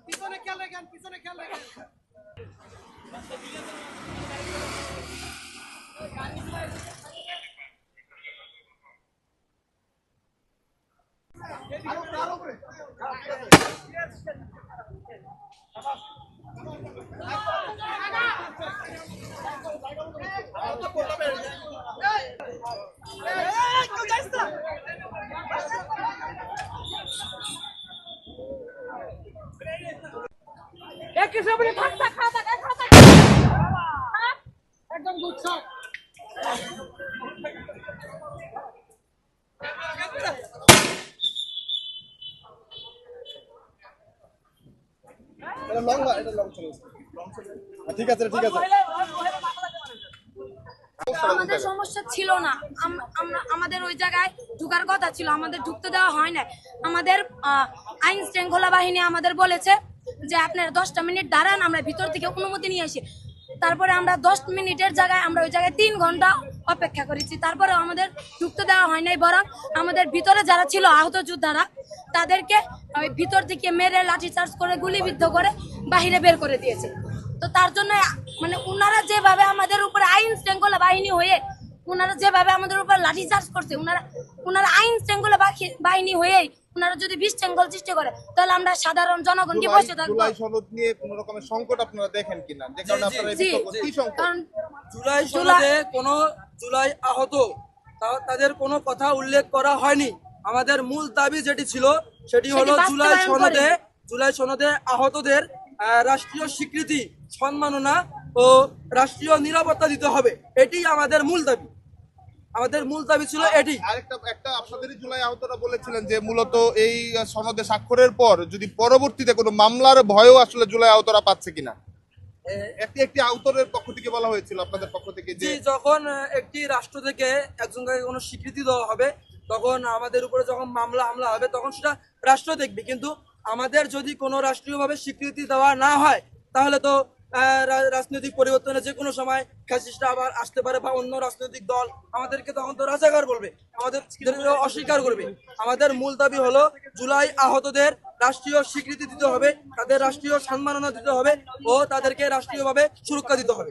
পিছনে খেয়াল রাখেন, পিছনে খেয়াল রাখেন। একদম গুচ্ছা এটা লং না, এটা লং চলে। ঠিক আছে ঠিক আছে। আমাদের সমস্যা ছিল না, আমাদের ওই জায়গায় ঢুকার কথা ছিল, আমাদের ঢুকতে দেওয়া হয় না। আমাদের আইন শৃঙ্খলা বাহিনী আমাদের বলেছে যে আপনারা 10টা মিনিট দাঁড়ান, আমরা ভিতর থেকে অনুমতি নিয়ে আসি। তারপরে আমরা 10 মিনিটের জায়গায় আমরা ওই জায়গায় 3 ঘন্টা অপেক্ষা করেছি, তারপরে আমাদের ঢুকতে দেওয়া হয় নাই। বরং আমাদের ভিতরে যারা ছিল আহত যোদ্ধারা, তাদেরকে ভিতর থেকে মেরে লাঠিচার্জ করে গুলিবিদ্ধ করে বাহিরে বের করে দিয়েছে। তো তার জন্য মানে ওনারা যেভাবে আমাদের উপরে আইন শৃঙ্খলা বাহিনী হয়ে ওনারা যেভাবে আমাদের উপর লাঠিচার্জ করছে, ওনারা আইন শৃঙ্খলা বাহিনী হয়েই ওনারা যদি বিশৃঙ্খল সৃষ্টি করে, তাহলে আমরা সাধারণ জনগণকে বসে থাকবো। জুলাই সনদ নিয়ে কোন রকমের সংকট আপনারা দেখেন কিনা? যে কারণে আপনারা এই কি সংকট? কারণ জুলাই সনদে কোনো জুলাই আহত তাদের কোনো কথা উল্লেখ করা হয়নি। আমাদের মূল দাবি যেটি ছিল সেটি হলো জুলাই সনদে আহতদের রাষ্ট্রীয় স্বীকৃতি, সম্মাননা ও রাষ্ট্রীয় নিরাপত্তা দিতে হবে। এটি আমাদের মূল দাবি। আমাদের মূল দাবি ছিল এটি। একটা আপনাদেরই জুলাই আহতরা বলেছিলেন যে মূলত এই সনদে স্বাক্ষরের পর যদি পরবর্তীতে কোনো মামলার ভয়ও আসলে জুলাই আহতরা পাচ্ছে কিনা, একটি আহতরের পক্ষ থেকে বলা হয়েছিল আপনাদের পক্ষ থেকে যে যখন একটি রাষ্ট্র থেকে একজনকে কোনো স্বীকৃতি দেওয়া হবে, তখন আমাদের উপরে যখন হামলা হবে তখন সেটা রাষ্ট্র দেখবে। কিন্তু আমাদের যদি কোনো রাষ্ট্রীয়ভাবে স্বীকৃতি দেওয়া না হয়, তাহলে তো রাজনৈতিক পরিবর্তনে যে কোনো সময় ফ্যাসিস্টরা আবার আসতে পারে বা অন্য রাজনৈতিক দল আমাদেরকে তখন তো রাজাকার বলবে, আমাদের অস্বীকার করবে। আমাদের মূল দাবি হলো জুলাই আহতদের রাষ্ট্রীয় স্বীকৃতি দিতে হবে, তাদের রাষ্ট্রীয় সম্মাননা দিতে হবে ও তাদেরকে রাষ্ট্রীয়ভাবে সুরক্ষা দিতে হবে।